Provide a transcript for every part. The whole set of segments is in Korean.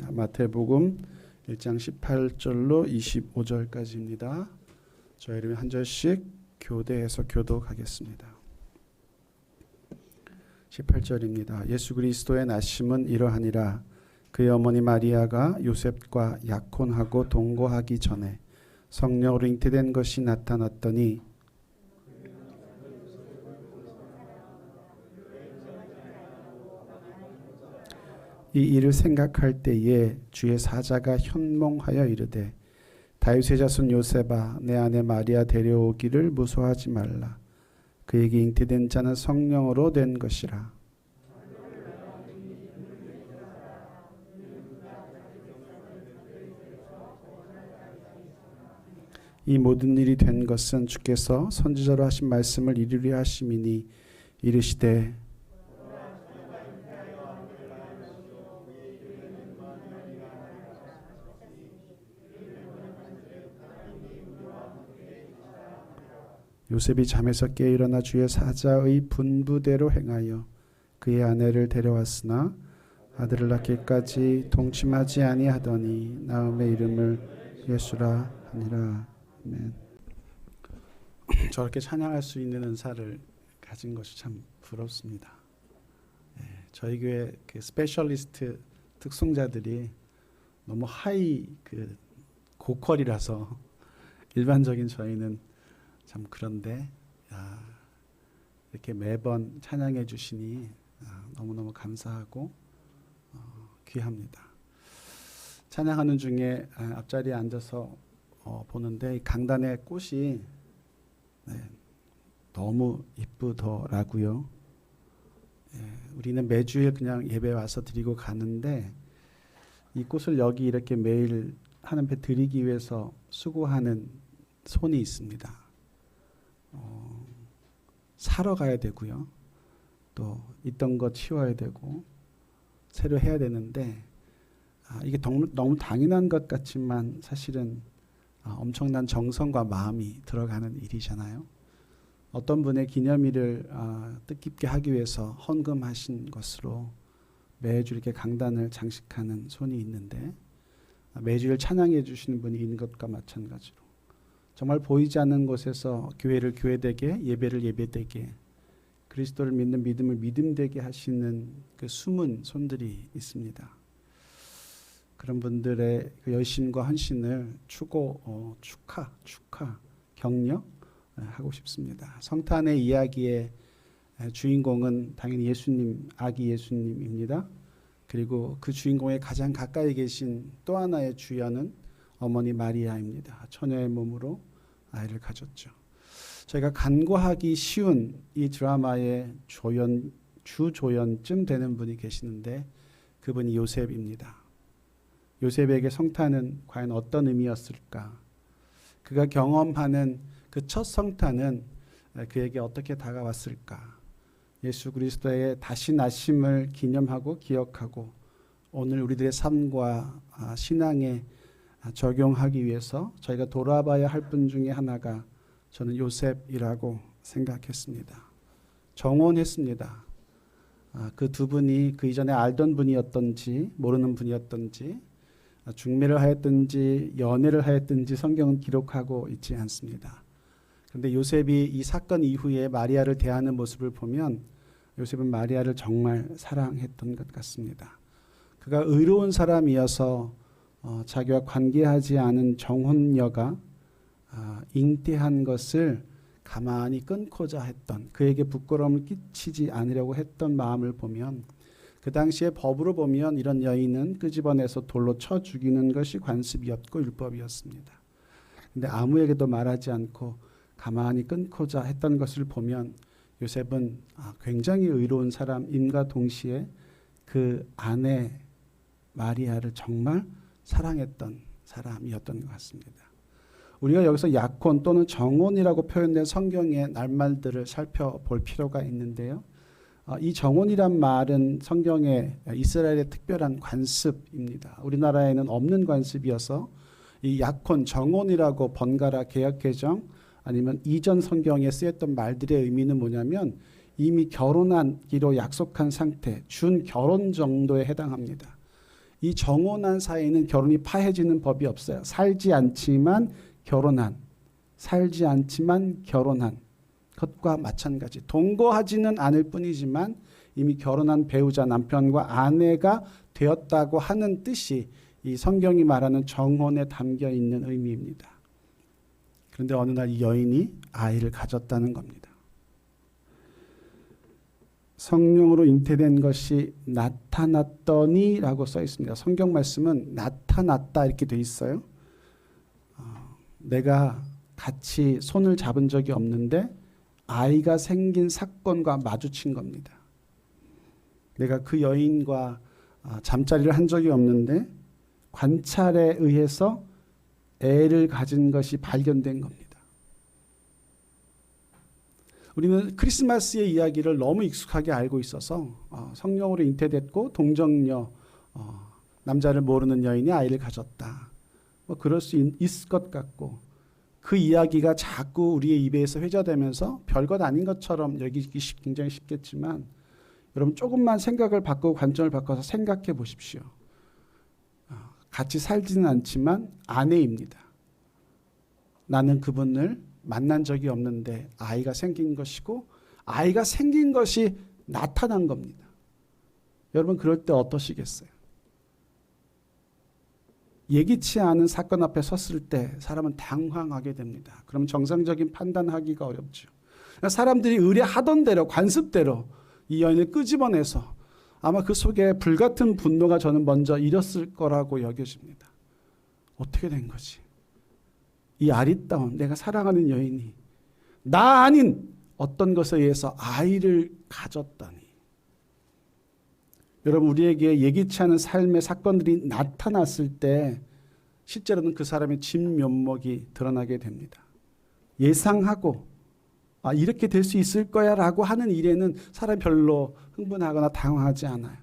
마태복음 1장 18절로 25절까지입니다. 저희는 한 절씩 교대해서 교독하겠습니다. 18절입니다. 예수 그리스도의 나심은 이러하니라. 그의 어머니 마리아가 요셉과 약혼하고 동거하기 전에 성령으로 잉태된 것이 나타났더니 이 일을 생각할 때에 주의 사자가 현몽하여 이르되 다윗의 자손 요셉아 내 아내 마리아 데려오기를 무서워하지 말라. 그에게 잉태된 자는 성령으로 된 것이라. 이 모든 일이 된 것은 주께서 선지자로 하신 말씀을 이루려 하심이니 이르시되 요셉이 잠에서 깨어 일어나 주의 사자의 분부대로 행하여 그의 아내를 데려왔으나 아들을 낳기까지 동침하지 아니하더니 나음의 이름을 예수라 하니라. 아멘. 저렇게 찬양할 수 있는 은사를 가진 것이 참 부럽습니다. 저희 교회 그 스페셜리스트 특송자들이 너무 하이 그 고퀄이라서 일반적인 저희는 참 그런데 이렇게 매번 찬양해 주시니 너무너무 감사하고 귀합니다. 찬양하는 중에 앞자리에 앉아서 보는데 강단의 꽃이 너무 이쁘더라고요. 우리는 매주에 그냥 예배 와서 드리고 가는데 이 꽃을 여기 이렇게 매일 하나님께 드리기 위해서 수고하는 손이 있습니다. 사러 가야 되고요. 또 있던 거 치워야 되고 새로 해야 되는데 이게 너무 당연한 것 같지만 사실은 엄청난 정성과 마음이 들어가는 일이잖아요. 어떤 분의 기념일을 뜻깊게 하기 위해서 헌금하신 것으로 매주 이렇게 강단을 장식하는 손이 있는데 매주일 찬양해 주시는 분이 있는 것과 마찬가지로 정말 보이지 않는 곳에서 교회를 교회되게 예배를 예배되게 그리스도를 믿는 믿음을 믿음되게 하시는 그 숨은 손들이 있습니다. 그런 분들의 그 열심과 헌신을 축하, 격려하고 싶습니다. 성탄의 이야기의 주인공은 당연히 예수님, 아기 예수님입니다. 그리고 그 주인공의 가장 가까이 계신 또 하나의 주연은 어머니 마리아입니다. 처녀의 몸으로 아이를 가졌죠. 저희가 간과하기 쉬운 이 드라마의 주조연쯤 되는 분이 계시는데 그분이 요셉입니다. 요셉에게 성탄은 과연 어떤 의미였을까? 그가 경험하는 그 첫 성탄은 그에게 어떻게 다가왔을까? 예수 그리스도의 다시 나심을 기념하고 기억하고 오늘 우리들의 삶과 신앙에 적용하기 위해서 저희가 돌아봐야 할 분 중에 하나가 저는 요셉이라고 생각했습니다. 정혼했습니다. 그 두 분이 그 이전에 알던 분이었던지 모르는 분이었던지 중매를 하였든지 연애를 하였든지 성경은 기록하고 있지 않습니다. 그런데 요셉이 이 사건 이후에 마리아를 대하는 모습을 보면 요셉은 마리아를 정말 사랑했던 것 같습니다. 그가 의로운 사람이어서 자기와 관계하지 않은 정혼녀가 잉태한 것을 가만히 끊고자 했던 그에게 부끄러움을 끼치지 않으려고 했던 마음을 보면 그 당시에 법으로 보면 이런 여인은 끄집어내서 돌로 쳐 죽이는 것이 관습이었고 율법이었습니다. 그런데 아무에게도 말하지 않고 가만히 끊고자 했던 것을 보면 요셉은 굉장히 의로운 사람임과 동시에 그 아내 마리아를 정말 사랑했던 사람이었던 것 같습니다. 우리가 여기서 약혼 또는 정혼이라고 표현된 성경의 낱말들을 살펴볼 필요가 있는데요. 이 정혼이란 말은 성경의 이스라엘의 특별한 관습입니다. 우리나라에는 없는 관습이어서 이 약혼, 정혼이라고 번갈아 개역개정 아니면 이전 성경에 쓰였던 말들의 의미는 뭐냐면 이미 결혼하기로 약속한 상태, 준 결혼 정도에 해당합니다. 이 정혼한 사이에는 결혼이 파해지는 법이 없어요. 살지 않지만 결혼한 것과 마찬가지. 동거하지는 않을 뿐이지만 이미 결혼한 배우자, 남편과 아내가 되었다고 하는 뜻이 이 성경이 말하는 정혼에 담겨 있는 의미입니다. 그런데 어느 날 이 여인이 아이를 가졌다는 겁니다. 성령으로 잉태된 것이 나타났더니 라고 써 있습니다. 성경 말씀은 나타났다 이렇게 돼 있어요. 내가 같이 손을 잡은 적이 없는데 아이가 생긴 사건과 마주친 겁니다. 내가 그 여인과 잠자리를 한 적이 없는데 관찰에 의해서 애를 가진 것이 발견된 겁니다. 우리는 크리스마스의 이야기를 너무 익숙하게 알고 있어서 성령으로 잉태됐고 동정녀, 남자를 모르는 여인이 아이를 가졌다. 뭐 그럴 수 있을 것 같고 그 이야기가 자꾸 우리의 입에서 회자되면서 별것 아닌 것처럼 여기기 굉장히 쉽겠지만 여러분 조금만 생각을 바꾸고 관점을 바꿔서 생각해 보십시오. 같이 살지는 않지만 아내입니다. 나는 그분을 만난 적이 없는데 아이가 생긴 것이고 아이가 생긴 것이 나타난 겁니다. 여러분 그럴 때 어떠시겠어요? 예기치 않은 사건 앞에 섰을 때 사람은 당황하게 됩니다. 그럼 정상적인 판단하기가 어렵죠. 사람들이 의뢰하던 대로 관습대로 이 여인을 끄집어내서 아마 그 속에 불같은 분노가 저는 먼저 일었을 거라고 여겨집니다. 어떻게 된 거지? 이 아리따운 내가 사랑하는 여인이 나 아닌 어떤 것에 의해서 아이를 가졌다니. 여러분 우리에게 예기치 않은 삶의 사건들이 나타났을 때 실제로는 그 사람의 진면목이 드러나게 됩니다. 예상하고 이렇게 될 수 있을 거야 라고 하는 일에는 사람이 별로 흥분하거나 당황하지 않아요.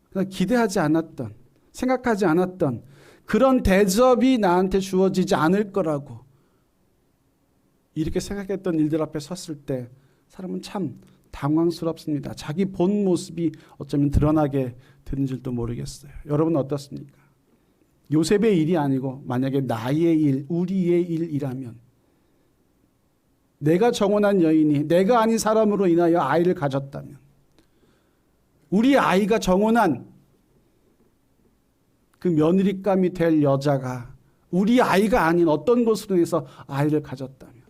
그러나 기대하지 않았던, 생각하지 않았던 그런 대접이 나한테 주어지지 않을 거라고 이렇게 생각했던 일들 앞에 섰을 때 사람은 참 당황스럽습니다. 자기 본 모습이 어쩌면 드러나게 되는 줄도 모르겠어요. 여러분 어떻습니까? 요셉의 일이 아니고 만약에 나의 일, 우리의 일이라면 내가 정혼한 여인이 내가 아닌 사람으로 인하여 아이를 가졌다면 우리 아이가 정혼한 그 며느리감이 될 여자가 우리 아이가 아닌 어떤 것으로 인해서 아이를 가졌다면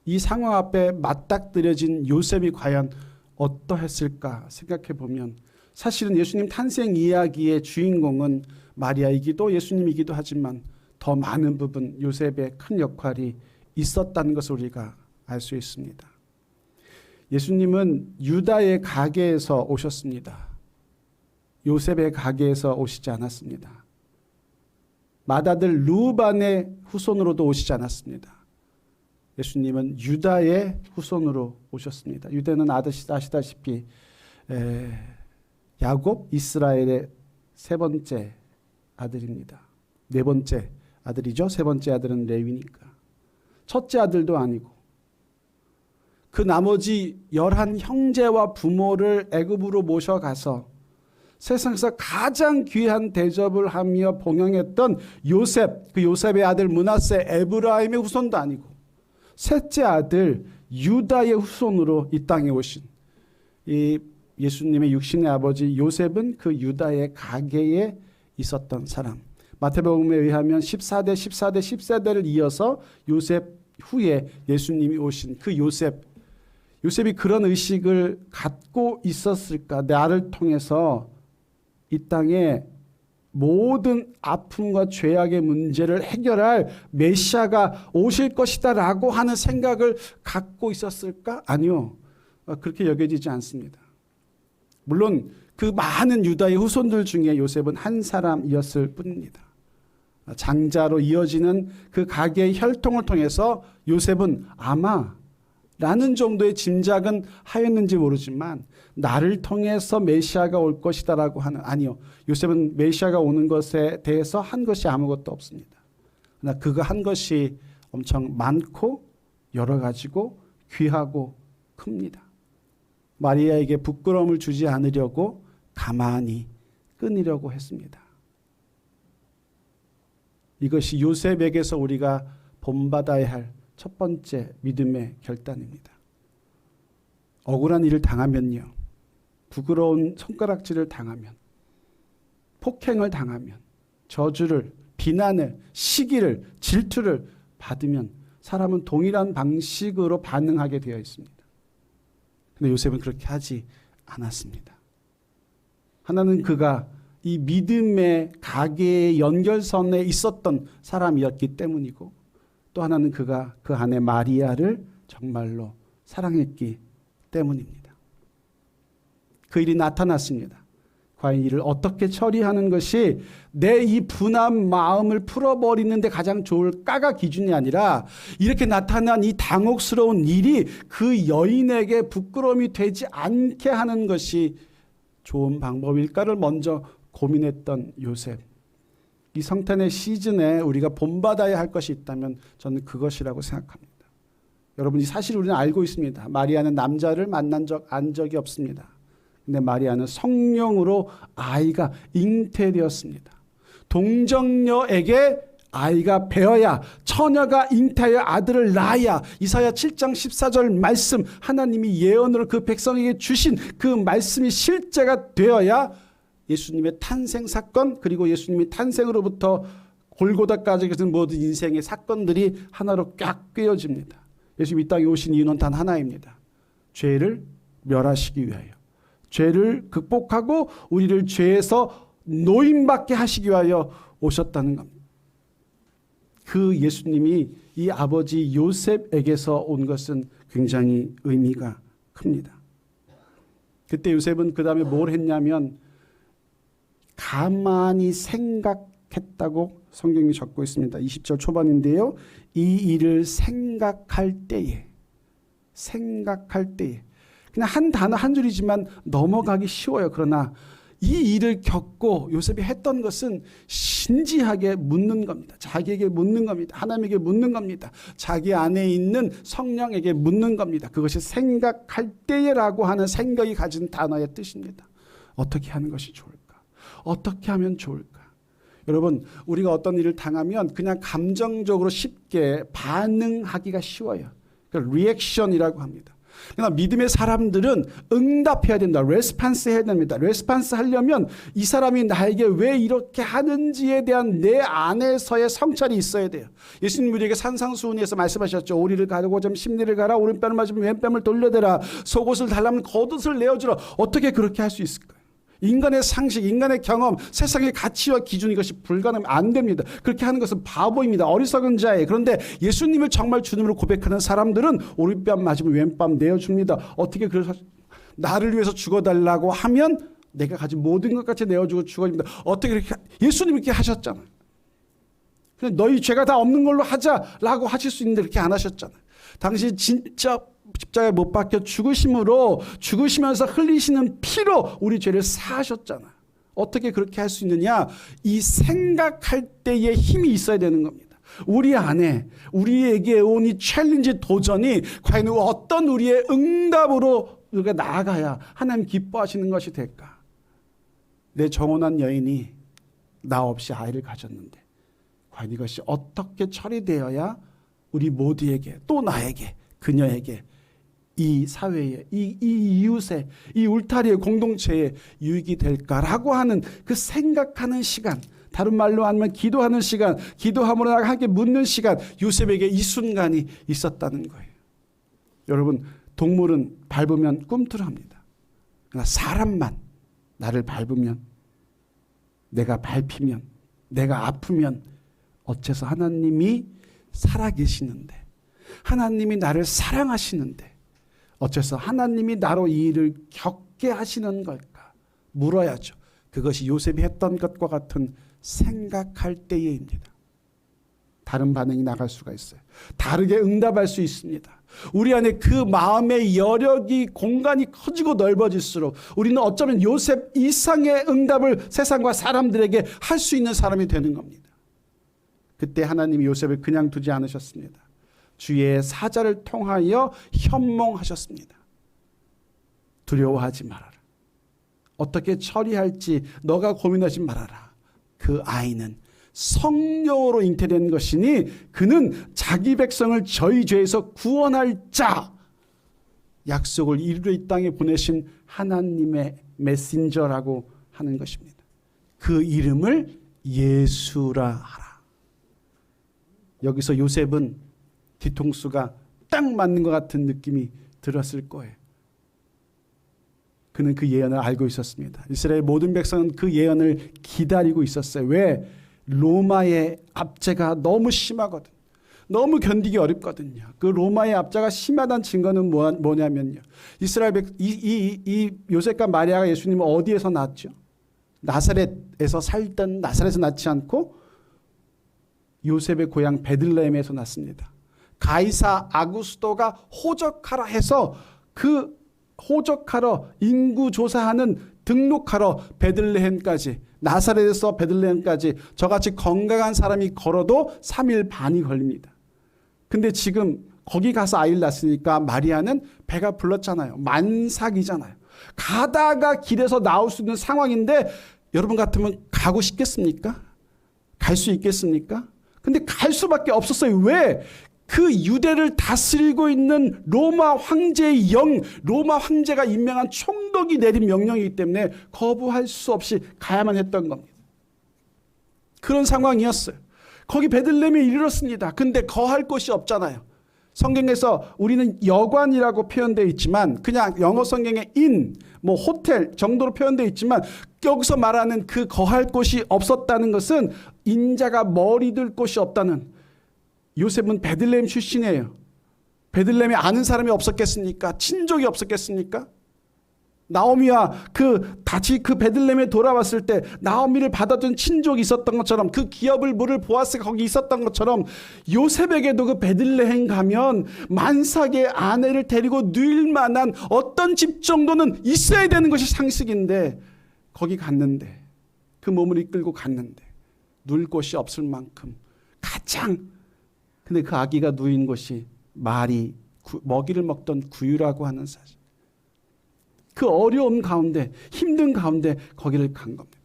이 상황 앞에 맞닥뜨려진 요셉이 과연 어떠했을까 생각해 보면 사실은 예수님 탄생 이야기의 주인공은 마리아이기도 예수님이기도 하지만 더 많은 부분 요셉의 큰 역할이 있었다는 것을 우리가 알 수 있습니다. 예수님은 유다의 가게에서 오셨습니다. 요셉의 가게에서 오시지 않았습니다. 맏아들 루반의 후손으로도 오시지 않았습니다. 예수님은 유다의 후손으로 오셨습니다. 유다는 아시다시피 야곱, 이스라엘의 세 번째 아들입니다. 네 번째 아들이죠. 세 번째 아들은 레위니까. 첫째 아들도 아니고 그 나머지 11 형제와 부모를 애굽으로 모셔가서 세상에서 가장 귀한 대접을 하며 봉양했던 요셉, 그 요셉의 아들 므낫세 에브라임의 후손도 아니고 셋째 아들 유다의 후손으로 이 땅에 오신 이 예수님의 육신의 아버지 요셉은 그 유다의 가계에 있었던 사람. 마태복음에 의하면 14대 10세대를 이어서 요셉 후에 예수님이 오신 그 요셉이 그런 의식을 갖고 있었을까? 나를 통해서 이 땅에 모든 아픔과 죄악의 문제를 해결할 메시아가 오실 것이다 라고 하는 생각을 갖고 있었을까? 아니요. 그렇게 여겨지지 않습니다. 물론 그 많은 유다의 후손들 중에 요셉은 한 사람이었을 뿐입니다. 장자로 이어지는 그 가계의 혈통을 통해서 요셉은 아마 라는 정도의 짐작은 하였는지 모르지만 나를 통해서 메시아가 올 것이다 라고 하는 아니요. 요셉은 메시아가 오는 것에 대해서 한 것이 아무것도 없습니다. 그러나 그가 한 것이 엄청 많고 여러 가지고 귀하고 큽니다. 마리아에게 부끄러움을 주지 않으려고 가만히 끊으려고 했습니다. 이것이 요셉에게서 우리가 본받아야 할 첫 번째 믿음의 결단입니다. 억울한 일을 당하면요, 부끄러운 손가락질을 당하면, 폭행을 당하면, 저주를, 비난을, 시기를, 질투를 받으면 사람은 동일한 방식으로 반응하게 되어 있습니다. 근데 요셉은 그렇게 하지 않았습니다. 하나는 그가 이 믿음의 가계의 연결선에 있었던 사람이었기 때문이고, 또 하나는 그가 그 아내 마리아를 정말로 사랑했기 때문입니다. 그 일이 나타났습니다. 과연 이를 어떻게 처리하는 것이 내 이 분한 마음을 풀어버리는데 가장 좋을까가 기준이 아니라, 이렇게 나타난 이 당혹스러운 일이 그 여인에게 부끄러움이 되지 않게 하는 것이 좋은 방법일까를 먼저 고민했던 요셉. 이 성탄의 시즌에 우리가 본받아야 할 것이 있다면 저는 그것이라고 생각합니다. 여러분, 이 사실 우리는 알고 있습니다. 마리아는 남자를 만난 적이 없습니다. 근데 마리아는 성령으로 아이가 잉태되었습니다. 동정녀에게 아이가 배어야, 처녀가 잉태하여 아들을 낳아야, 이사야 7장 14절 말씀, 하나님이 예언으로 그 백성에게 주신 그 말씀이 실제가 되어야 예수님의 탄생 사건, 그리고 예수님의 탄생으로부터 골고다까지 그 모든 인생의 사건들이 하나로 꽉 꿰어집니다. 예수님이 이 땅에 오신 이유는 단 하나입니다. 죄를 멸하시기 위하여, 죄를 극복하고 우리를 죄에서 노임받게 하시기 위하여 오셨다는 겁니다. 그 예수님이 이 아버지 요셉에게서 온 것은 굉장히 의미가 큽니다. 그때 요셉은 그 다음에 뭘 했냐면 가만히 생각했다고 성경이 적고 있습니다. 20절 초반인데요. 이 일을 생각할 때에 그냥 한 단어 한 줄이지만 넘어가기 쉬워요. 그러나 이 일을 겪고 요셉이 했던 것은 진지하게 묻는 겁니다. 자기에게 묻는 겁니다. 하나님에게 묻는 겁니다. 자기 안에 있는 성령에게 묻는 겁니다. 그것이 생각할 때라고 하는 생각이 가진 단어의 뜻입니다. 어떻게 하는 것이 좋을까? 어떻게 하면 좋을까? 여러분, 우리가 어떤 일을 당하면 그냥 감정적으로 쉽게 반응하기가 쉬워요. 그걸 리액션이라고 합니다. 그러나 믿음의 사람들은 응답해야 된다. 레스판스 해야 됩니다. 레스판스 하려면 이 사람이 나에게 왜 이렇게 하는지에 대한 내 안에서의 성찰이 있어야 돼요. 예수님 우리에게 산상수훈에서 말씀하셨죠. 오리를 가르고 좀 심리를 가라. 오른뺨을 맞으면 왼뺨을 돌려대라. 속옷을 달라면 겉옷을 내어주라. 어떻게 그렇게 할 수 있을까요? 인간의 상식, 인간의 경험, 세상의 가치와 기준, 이것이 불가능하면 안 됩니다. 그렇게 하는 것은 바보입니다. 어리석은 자예요. 그런데 예수님을 정말 주님으로 고백하는 사람들은 오른뺨 맞으면 왼뺨 내어줍니다. 어떻게 그래서 나를 위해서 죽어달라고 하면 내가 가진 모든 것 같이 내어주고 죽어줍니다. 어떻게 그렇게 예수님이 이렇게 하셨잖아요. 그냥 너희 죄가 다 없는 걸로 하자라고 하실 수 있는데 그렇게 안 하셨잖아요. 당시 진짜 십자가에 못 박혀 죽으시면서 흘리시는 피로 우리 죄를 사하셨잖아요. 어떻게 그렇게 할 수 있느냐? 이 생각할 때의 힘이 있어야 되는 겁니다. 우리 안에 우리에게 온 이 챌린지, 도전이 과연 어떤 우리의 응답으로 우리가 나아가야 하나님 기뻐하시는 것이 될까? 내 정혼한 여인이 나 없이 아이를 가졌는데 과연 이것이 어떻게 처리되어야 우리 모두에게, 또 나에게, 그녀에게, 이 사회에, 이 이웃에, 이 울타리의 공동체에 유익이 될까라고 하는 그 생각하는 시간, 다른 말로 하면 기도하는 시간, 기도함으로 함께 묻는 시간, 요셉에게 이 순간이 있었다는 거예요. 여러분, 동물은 밟으면 꿈틀합니다. 그러나 사람만 나를 밟으면, 내가 밟히면, 내가 아프면 어째서 하나님이 살아계시는데, 하나님이 나를 사랑하시는데 어째서 하나님이 나로 이 일을 겪게 하시는 걸까? 물어야죠. 그것이 요셉이 했던 것과 같은 생각할 때에입니다. 다른 반응이 나갈 수가 있어요. 다르게 응답할 수 있습니다. 우리 안에 그 마음의 여력이, 공간이 커지고 넓어질수록 우리는 어쩌면 요셉 이상의 응답을 세상과 사람들에게 할 수 있는 사람이 되는 겁니다. 그때 하나님이 요셉을 그냥 두지 않으셨습니다. 주의 사자를 통하여 현몽하셨습니다. 두려워하지 말아라. 어떻게 처리할지 너가 고민하지 말아라. 그 아이는 성령으로 잉태된 것이니 그는 자기 백성을 저희 죄에서 구원할 자, 약속을 이루려 이 땅에 보내신 하나님의 메신저라고 하는 것입니다. 그 이름을 예수라 하라. 여기서 요셉은 뒤통수가 딱 맞는 것 같은 느낌이 들었을 거예요. 그는 그 예언을 알고 있었습니다. 이스라엘 모든 백성은 그 예언을 기다리고 있었어요. 왜? 로마의 압제가 너무 심하거든. 너무 견디기 어렵거든요. 그 로마의 압제가 심하다는 증거는 뭐냐면요. 이스라엘 이 요셉과 마리아가 예수님은 어디에서 낳았죠? 나사렛에서 살던 나사렛에서 낳지 않고 요셉의 고향 베들레헴에서 낳습니다. 가이사 아구스토가 호적하라 해서 그 호적하러 인구 조사하는 등록하러 베들레헴까지, 나사렛에서 베들레헴까지 저같이 건강한 사람이 걸어도 3일 반이 걸립니다. 근데 지금 거기 가서 아이를 낳았으니까 마리아는 배가 불렀잖아요. 만삭이잖아요. 가다가 길에서 나올 수 있는 상황인데 여러분 같으면 가고 싶겠습니까? 갈 수 있겠습니까? 근데 갈 수밖에 없었어요. 왜? 그 유대를 다스리고 있는 로마 황제의 로마 황제가 임명한 총독이 내린 명령이기 때문에 거부할 수 없이 가야만 했던 겁니다. 그런 상황이었어요. 거기 베들레헴에 이르렀습니다. 근데 거할 곳이 없잖아요. 성경에서 우리는 여관이라고 표현되어 있지만 그냥 영어 성경에 호텔 정도로 표현되어 있지만 여기서 말하는 그 거할 곳이 없었다는 것은 인자가 머리 들 곳이 없다는, 요셉은 베들레헴 출신이에요. 베들레헴에 아는 사람이 없었겠습니까? 친족이 없었겠습니까? 나오미와 다시 그 베들레헴에 돌아왔을 때 나오미를 받아준 친족이 있었던 것처럼, 그 기업을 물을 보아스가 거기 있었던 것처럼 요셉에게도 그 베들레헴 가면 만삭의 아내를 데리고 누일 만한 어떤 집 정도는 있어야 되는 것이 상식인데 거기 갔는데, 그 몸을 이끌고 갔는데 누일 곳이 없을 만큼 근데 그 아기가 누인 곳이 말이 먹이를 먹던 구유라고 하는 사실. 그 어려움 가운데, 힘든 가운데 거기를 간 겁니다.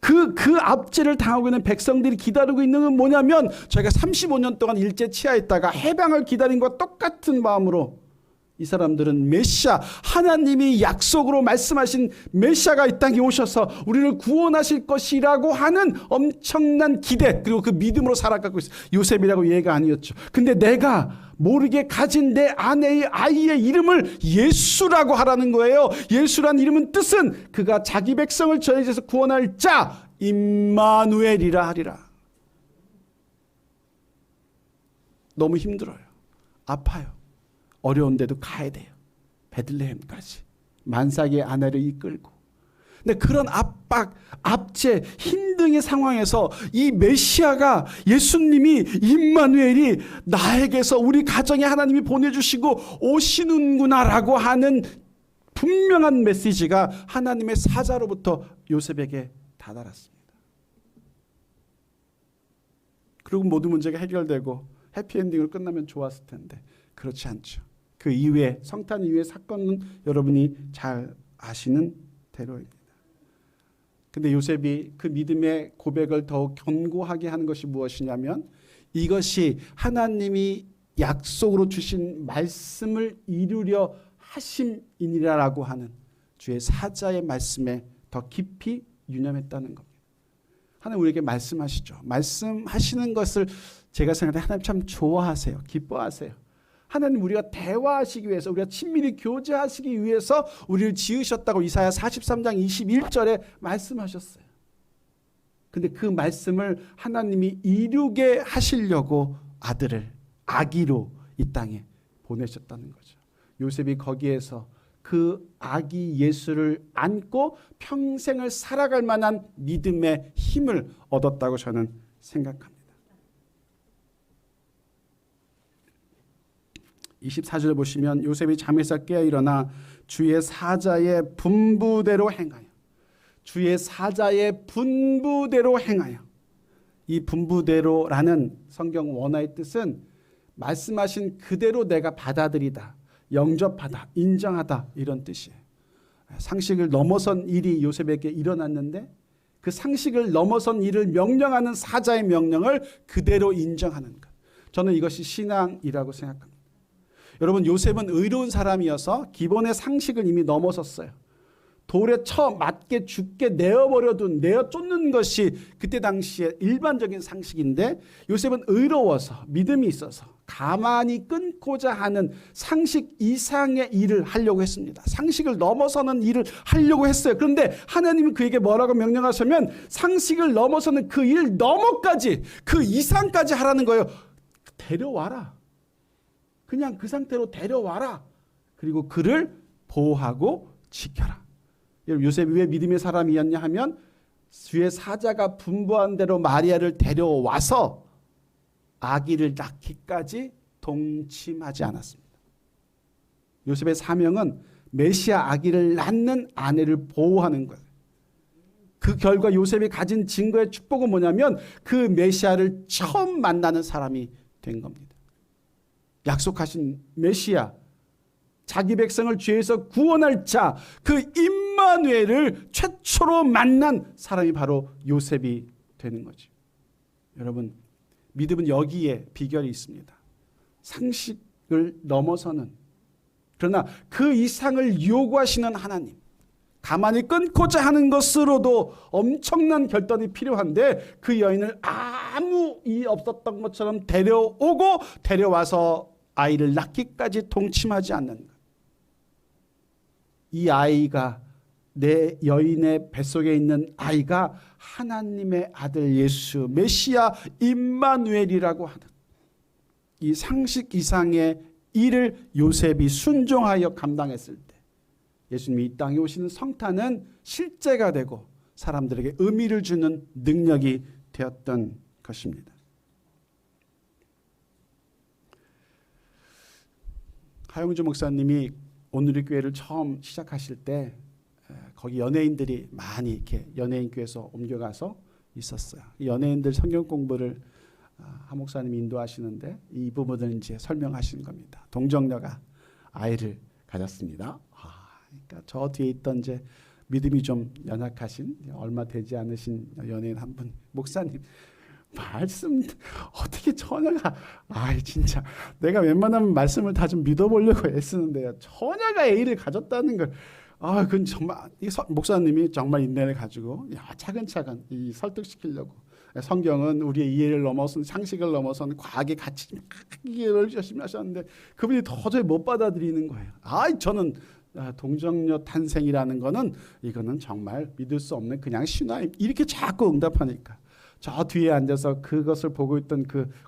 그 압제를 당하고 있는 백성들이 기다리고 있는 건 뭐냐면, 저희가 35년 동안 일제 치하했다가 해방을 기다린 것과 똑같은 마음으로 이 사람들은 메시아, 하나님이 약속으로 말씀하신 메시아가 이 땅에 오셔서 우리를 구원하실 것이라고 하는 엄청난 기대, 그리고 그 믿음으로 살아가고 있어요. 요셉이라고 얘가 아니었죠. 근데 내가 모르게 가진 내 아내의 아이의 이름을 예수라고 하라는 거예요. 예수란 이름은 뜻은 그가 자기 백성을 저희에게서 구원할 자 임마누엘이라 하리라. 너무 힘들어요. 아파요. 어려운데도 가야 돼요. 베들레헴까지. 만삭의 아내를 이끌고. 근데 그런 압박, 압제, 힘든 상황에서 이 메시아가, 예수님이, 임마누엘이 나에게서 우리 가정에 하나님이 보내주시고 오시는구나라고 하는 분명한 메시지가 하나님의 사자로부터 요셉에게 다다랐습니다. 그리고 모든 문제가 해결되고 해피엔딩으로 끝나면 좋았을 텐데 그렇지 않죠. 그 이후에, 성탄 이후의 사건은 여러분이 잘 아시는 대로입니다. 근데 요셉이 그 믿음의 고백을 더욱 견고하게 하는 것이 무엇이냐면, 이것이 하나님이 약속으로 주신 말씀을 이루려 하심이니라라고 하는 주의 사자의 말씀에 더 깊이 유념했다는 겁니다. 하나님 우리에게 말씀하시죠. 말씀하시는 것을 제가 생각할 때 하나님 참 좋아하세요. 기뻐하세요. 하나님 우리가 대화하시기 위해서, 우리가 친밀히 교제하시기 위해서 우리를 지으셨다고 이사야 43장 21절에 말씀하셨어요. 근데 그 말씀을 하나님이 이루게 하시려고 아기로 이 땅에 보내셨다는 거죠. 요셉이 거기에서 그 아기 예수를 안고 평생을 살아갈 만한 믿음의 힘을 얻었다고 저는 생각합니다. 24절에 보시면 요셉이 잠에서 깨어 일어나 주의 사자의 분부대로 행하여, 주의 사자의 분부대로 행하여. 이 분부대로라는 성경 원어의 뜻은 말씀하신 그대로 내가 받아들이다, 영접하다, 인정하다, 이런 뜻이에요. 상식을 넘어선 일이 요셉에게 일어났는데 그 상식을 넘어선 일을 명령하는 사자의 명령을 그대로 인정하는 것. 저는 이것이 신앙이라고 생각합니다. 여러분, 요셉은 의로운 사람이어서 기본의 상식을 이미 넘어섰어요. 돌에 쳐 맞게 죽게 내어 쫓는 것이 그때 당시에 일반적인 상식인데 요셉은 의로워서 믿음이 있어서 가만히 끊고자 하는 상식 이상의 일을 하려고 했습니다. 상식을 넘어서는 일을 하려고 했어요. 그런데 하나님은 그에게 뭐라고 명령하시면 상식을 넘어서는 그 일 넘어까지 그 이상까지 하라는 거예요. 데려와라. 그냥 그 상태로 데려와라. 그리고 그를 보호하고 지켜라. 요셉이 왜 믿음의 사람이었냐 하면 주의 사자가 분부한 대로 마리아를 데려와서 아기를 낳기까지 동침하지 않았습니다. 요셉의 사명은 메시아 아기를 낳는 아내를 보호하는 거예요. 그 결과 요셉이 가진 증거의 축복은 뭐냐면 그 메시아를 처음 만나는 사람이 된 겁니다. 약속하신 메시아, 자기 백성을 죄에서 구원할 자, 그 임마누엘을 최초로 만난 사람이 바로 요셉이 되는 거죠. 여러분, 믿음은 여기에 비결이 있습니다. 상식을 넘어서는, 그러나 그 이상을 요구하시는 하나님, 가만히 끊고자 하는 것으로도 엄청난 결단이 필요한데 그 여인을 아무 일 없었던 것처럼 데려오고 데려와서 아이를 낳기까지 동침하지 않는 것. 이 아이가, 내 여인의 뱃속에 있는 아이가 하나님의 아들 예수 메시아 임마누엘이라고 하는 이 상식 이상의 일을 요셉이 순종하여 감당했을 때 예수님이 이 땅에 오시는 성탄은 실제가 되고 사람들에게 의미를 주는 능력이 되었던 것입니다. 하용주 목사님이 오늘의 교회를 처음 시작하실 때 거기 연예인들이 많이 이렇게 연예인 교회에서 옮겨가서 있었어요. 연예인들 성경 공부를 하 목사님이 인도하시는데 이 부분을 이제 설명하시는 겁니다. 동정녀가 아이를 가졌습니다. 그러니까 저 뒤에 있던 이제 믿음이 좀 연약하신 얼마 되지 않으신 연예인 한 분, 목사님 말씀 어떻게 처녀가 진짜 내가 웬만하면 말씀을 다 좀 믿어보려고 애쓰는데요. 처녀가 A를 가졌다는 걸 그건 정말 이 목사님이 정말 인내를 가지고 차근차근 이 설득시키려고 성경은 우리의 이해를 넘어선 상식을 넘어선 과학의 가치 이해를 열심히 하셨는데 그분이 도저히 못 받아들이는 거예요. 저는 동정녀 탄생이라는 거는 이거는 정말 믿을 수 없는 그냥 신화 이렇게 자꾸 응답하니까 저 뒤에 앉아서 그것을 보고 있던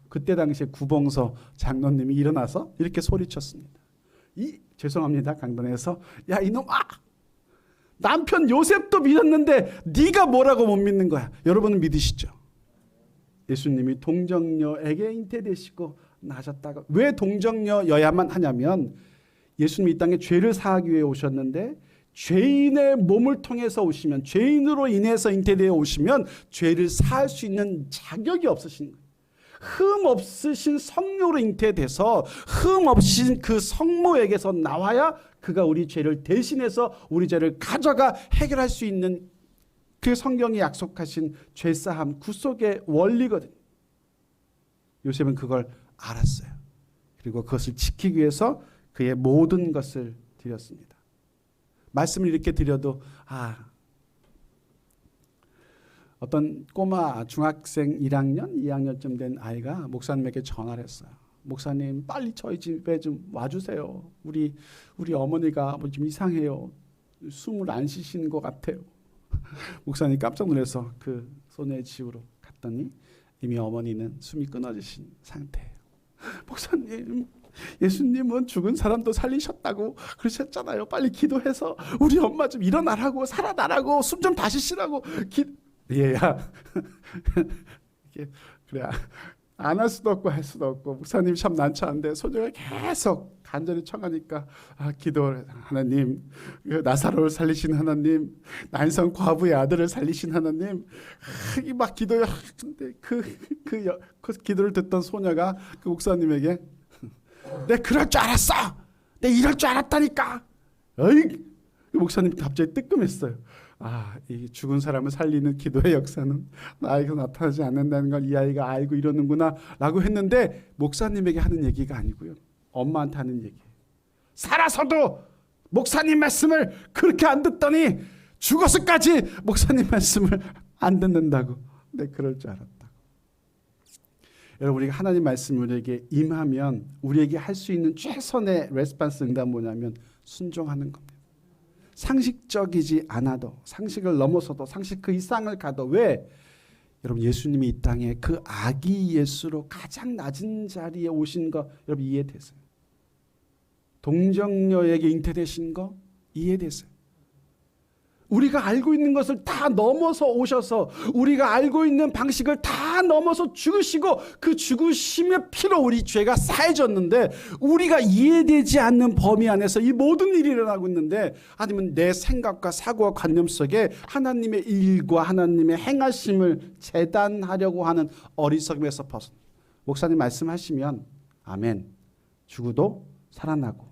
그때 당시에 구봉서 장로님이 일어나서 이렇게 소리쳤습니다. 죄송합니다. 강단에서 이놈아, 남편 요셉도 믿었는데 네가 뭐라고 못 믿는 거야. 여러분은 믿으시죠? 예수님이 동정녀에게 잉태되시고 나셨다가 왜 동정녀여야만 하냐면 예수님이 이 땅에 죄를 사하기 위해 오셨는데 죄인의 몸을 통해서 오시면 죄인으로 인해서 잉태되어 오시면 죄를 사할 수 있는 자격이 없으신 거예요. 흠 없으신 성령으로 잉태돼서 흠 없으신 그 성모에게서 나와야 그가 우리 죄를 대신해서 우리 죄를 가져가 해결할 수 있는 그 성경이 약속하신 죄사함 구속의 원리거든요. 요셉은 그걸 알았어요. 그리고 그것을 지키기 위해서 그의 모든 것을 드렸습니다. 말씀을 이렇게 드려도 어떤 꼬마 중학생 1학년, 2학년쯤 된 아이가 목사님에게 전화를 했어요. 목사님 빨리 저희 집에 좀 와주세요. 우리 어머니가 좀 이상해요. 숨을 안 쉬시는 것 같아요. 목사님 깜짝 놀라서 그 소녀의 집으로 갔더니 이미 어머니는 숨이 끊어지신 상태예요. 목사님, 예수님은 죽은 사람도 살리셨다고 그러셨잖아요. 빨리 기도해서 우리 엄마 좀 일어나라고 살아나라고 숨 좀 다시 쉬라고 얘야 그래 안 할 수도 없고 할 수도 없고 목사님 참 난처한데 소녀가 계속 간절히 청하니까 기도를 하나님 나사로를 살리신 하나님 난성 과부의 아들을 살리신 하나님 막 기도해. 근데 그 기도를 듣던 소녀가 그 목사님에게 내 그럴 줄 알았어. 내 이럴 줄 알았다니까. 어이 목사님 갑자기 뜨끔했어요. 이 죽은 사람을 살리는 기도의 역사는 나에게서 나타나지 않는다는 걸 이 아이가 알고 이러는구나 라고 했는데, 목사님에게 하는 얘기가 아니고요, 엄마한테 하는 얘기예요. 살아서도 목사님 말씀을 그렇게 안 듣더니 죽어서까지 목사님 말씀을 안 듣는다고. 네, 그럴 줄 알았다고. 여러분, 우리가 하나님 말씀을 우리에게 임하면 우리에게 할 수 있는 최선의 레스판스 응답은 뭐냐면 순종하는 겁니다. 상식적이지 않아도, 상식을 넘어서도, 상식 그 이상을 가도. 왜? 여러분, 예수님이 이 땅에 그 아기 예수로 가장 낮은 자리에 오신 거 여러분 이해되세요? 동정녀에게 잉태되신 거 이해되세요? 우리가 알고 있는 것을 다 넘어서 오셔서, 우리가 알고 있는 방식을 다 넘어서 죽으시고, 그 죽으심의 피로 우리 죄가 사해졌는데, 우리가 이해되지 않는 범위 안에서 이 모든 일이 일어나고 있는데, 아니면 내 생각과 사고와 관념 속에 하나님의 일과 하나님의 행하심을 재단하려고 하는 어리석음에서 벗어. 목사님 말씀하시면 아멘. 죽어도 살아나고,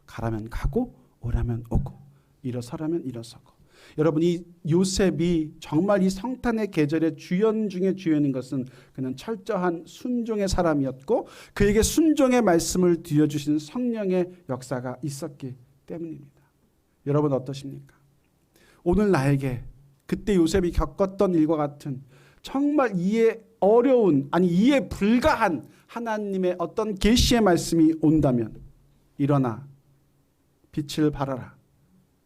가라면 가고, 오라면 오고, 일어서라면 일어서고. 여러분, 이 요셉이 정말 이 성탄의 계절의 주연 중에 주연인 것은 그는 철저한 순종의 사람이었고, 그에게 순종의 말씀을 들려주신 성령의 역사가 있었기 때문입니다. 여러분 어떠십니까? 오늘 나에게 그때 요셉이 겪었던 일과 같은 정말 이해 어려운, 이해 불가한 하나님의 어떤 계시의 말씀이 온다면, 일어나 빛을 발하라,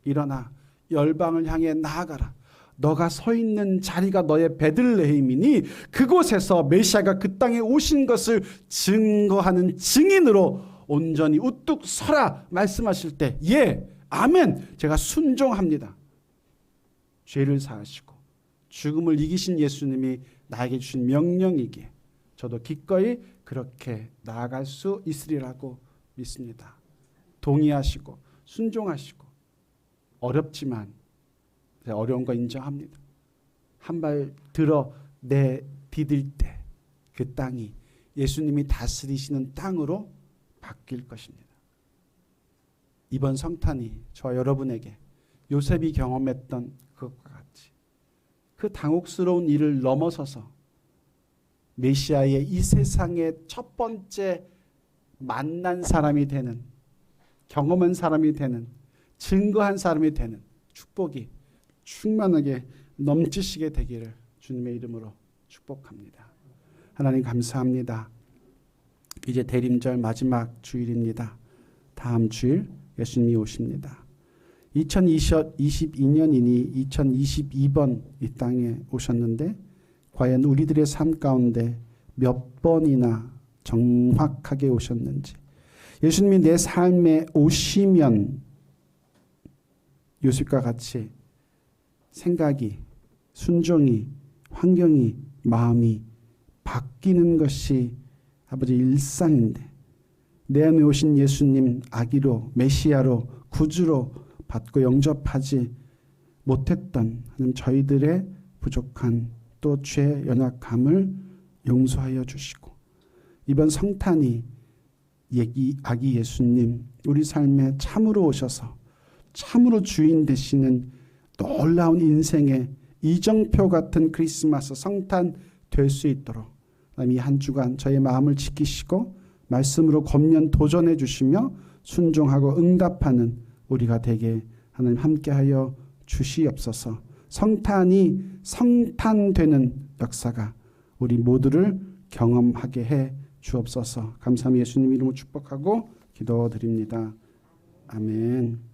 일어나 열방을 향해 나아가라, 너가 서 있는 자리가 너의 베들레헴이니 그곳에서 메시아가 그 땅에 오신 것을 증거하는 증인으로 온전히 우뚝 서라 말씀하실 때, 예, 아멘, 제가 순종합니다. 죄를 사하시고 죽음을 이기신 예수님이 나에게 주신 명령이기에 저도 기꺼이 그렇게 나아갈 수 있으리라고 믿습니다. 동의하시고 순종하시고, 어렵지만 어려운 거 인정합니다. 한 발 들어 내디딜 때 그 땅이 예수님이 다스리시는 땅으로 바뀔 것입니다. 이번 성탄이 저와 여러분에게 요셉이 경험했던 그것과 같이 그 당혹스러운 일을 넘어서서 메시아의 이 세상의 첫 번째 만난 사람이 되는, 경험한 사람이 되는, 증거한 사람이 되는 축복이 충만하게 넘치시게 되기를 주님의 이름으로 축복합니다. 하나님 감사합니다. 이제 대림절 마지막 주일입니다. 다음 주일 예수님이 오십니다. 2022년이니 2022번 이 땅에 오셨는데, 과연 우리들의 삶 가운데 몇 번이나 정확하게 오셨는지, 예수님이 내 삶에 오시면 요셉과 같이 생각이, 순종이, 환경이, 마음이 바뀌는 것이 아버지 일상인데, 내 안에 오신 예수님 아기로, 메시아로, 구주로 받고 영접하지 못했던 하나님 저희들의 부족한 또 죄 연약함을 용서하여 주시고, 이번 성탄이 아기 예수님 우리 삶에 참으로 오셔서 참으로 주인 되시는 놀라운 인생의 이정표 같은 크리스마스 성탄 될 수 있도록 이 한 주간 저의 마음을 지키시고 말씀으로 권면 도전해 주시며 순종하고 응답하는 우리가 되게 하나님 함께하여 주시옵소서. 성탄이 성탄되는 역사가 우리 모두를 경험하게 해 주옵소서. 감사합니다. 예수님 이름으로 축복하고 기도드립니다. 아멘.